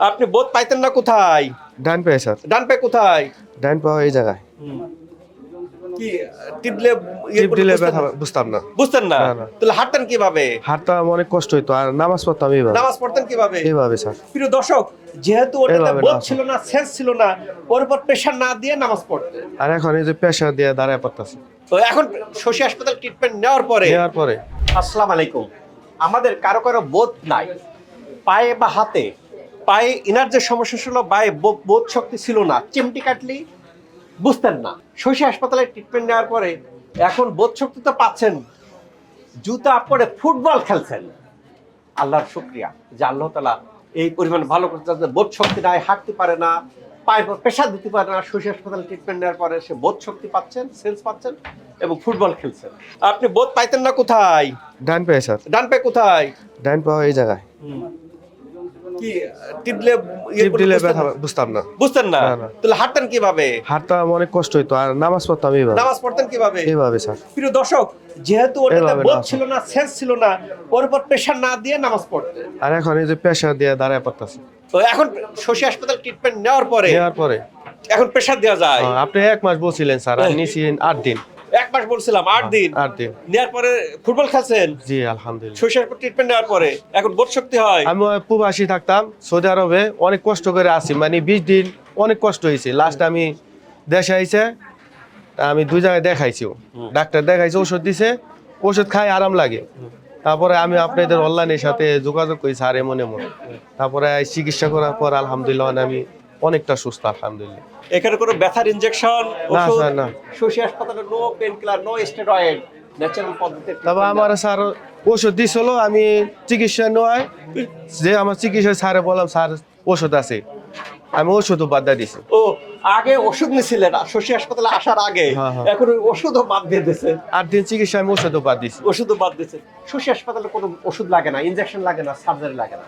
আপনি বোধ পাইতেন না কোথায়? ডান পায়ে স্যার। ডান পায়ে কোথায়? ডান পা এই জায়গায়। কি টিপলে টিপ দিলে ব্যথা বুঝতাম না। বুঝতেন না? না, না। তাহলে হাঁটতেন কিভাবে? হাঁটতাম অনেক কষ্ট হইতো আর নামাজ পড়তাম এইভাবে। নামাজ পড়তেন কিভাবে? এইভাবে স্যার। প্রিয় দর্শক, যেহেতু ওটাতে এভাবে বোধ নামাজ ছিল না, সেন্স ছিল না, ওর উপর প্রেশার না দিয়ে নামাজ পড়তেন। আর এখন এই যে প্রেশার দিয়ে দাঁড়ায় পড়তাছি। তো এখন শশী হাসপাতাল ট্রিটমেন্ট নেওয়ার পরে নেওয়ার পরে আসসালামু আলাইকুম। আমাদের কারো কারো বোধ নাই পায়ে বা হাতে। পায়ে ইনার যে সমস্যা ছিল, পায়ে বোধ শক্তি ছিল না, চিমটি কাটলি বুঝতেন না। শশী হাসপাতালে ট্রিটমেন্ট নেওয়ার পরে এখন বোধ শক্তি তো পাচ্ছেন, জুতা পরে ফুটবল খেলছেন। আল্লাহর শুকরিয়া যে আল্লাহ তাআলা এই পরিমাণ ভালো করতে, যাদের বোধ শক্তি নাই, হাঁটতে পারে না, পায়ে প্রেশার দিতে পারে না, শশী হাসপাতালে ট্রিটমেন্ট নেওয়ার পরে সে বোধ শক্তি পাচ্ছেন, সেন্স পাচ্ছেন এবং ফুটবল খেলছেন। আপনি বোধ পাইতেন না কোথায়? ডান পায়ে স্যার। ডান পায়ে কোথায়? ডান পা এই জায়গায়। কি টিপলে টিপ দিলে ব্যথা বুঝতাম না। বুঝতেন না? না, না। তাহলে হাঁটতেন কিভাবে? হাঁটতাম অনেক কষ্ট হইতো আর নামাজ পড়তাম এইভাবে। নামাজ পড়তেন কিভাবে? এইভাবে স্যার। প্রিয় দর্শক, যেহেতু ওটাতে এভাবে বোধ নামাজ ছিল না, সেন্স ছিল না, ওর উপর প্রেশার না দিয়ে নামাজ পড়তেন। আর এখন এই যে প্রেশার দিয়ে দাঁড়ায় পড়তাছি। তো এখন শশী হাসপাতাল ট্রিটমেন্ট নেওয়ার পরে নেওয়ার পরে এখন প্রেশার দেওয়া যায়। আপনি 1 মাস বলছিলেন স্যার, আর নিছি 8 দিন। 1 মাস বলছিলাম, 8 দিন 8 দিন। নেওয়ার পরে ফুটবল খেলছেন। জি আলহামদুলিল্লাহ। শশী হাসপাতাল ট্রিটমেন্ট নেওয়ার পরে এখন বোধ শক্তি হয়। আমি প্রবাসী থাকতাম সৌদি আরবে, অনেক কষ্ট করে আসি, মানে 20 দিন অনেক কষ্ট হয়েছে। লাস্ট আমি দেশে আইছে, আমি 2 জায়গায় দেখাইছি, ডাক্তার দেখাইছে, ওষুধ দিছে, ওষুধ খাই আরাম লাগে। তারপরে আমি আপনাদের অনলাইনের সাথে যোগাযোগ করি স্যার এমন এমন, তারপরে চিকিৎসা করার পর আলহামদুলিল্লাহ আমি অনেকটা সুস্থ আলহামদুলিল্লাহ। এখানে কোনো ব্যথার ইনজেকশন না ওষুধ? স্যার না। শশী হাসপাতালে no painkiller, no steroid, natural পদ্ধতিতে। তবে আমার স্যার ওষুধ দিছিল, আমি চিকিৎসা নেওয়ায় যে আমার চিকিৎসা স্যারে বললাম স্যার ওষুধ আছে, আমি ওষুধও বাদ দিয়ে দিছি। ও আগে ওষুধ নিছিলেন শশী হাসপাতালে আসার আগে, হ্যাঁ, হ্যাঁ। এখন ওই ওষুধও বাদ দিয়ে দিয়েছে। 8 দিন চিকিৎসা আমি ওষুধও বাদ দিছি। ওষুধও বাদ দিয়েছে। শশী হাসপাতালে কোনো ওষুধ লাগে না, ইনজেকশন লাগে না, সার্জারি লাগে না।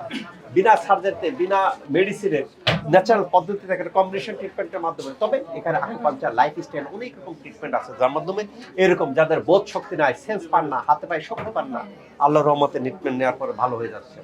বিনা সার্জারিতে, বিনা মেডিসিনে, ন্যাচারাল পদ্ধতিতে একটা কম্বিনেশন ট্রিটমেন্টের মাধ্যমে। তবে এখানে আকুপাঞ্চার, লাইফস্টাইল, অনেক রকম ট্রিটমেন্ট আছে, যার মাধ্যমে এরকম যাদের বোধ শক্তি নাই, সেন্স পান না, হাতে পায়ে শক্তি পান না, আল্লাহর রহমতে ট্রিটমেন্ট নেওয়ার পরে ভালো হয়ে যাচ্ছে।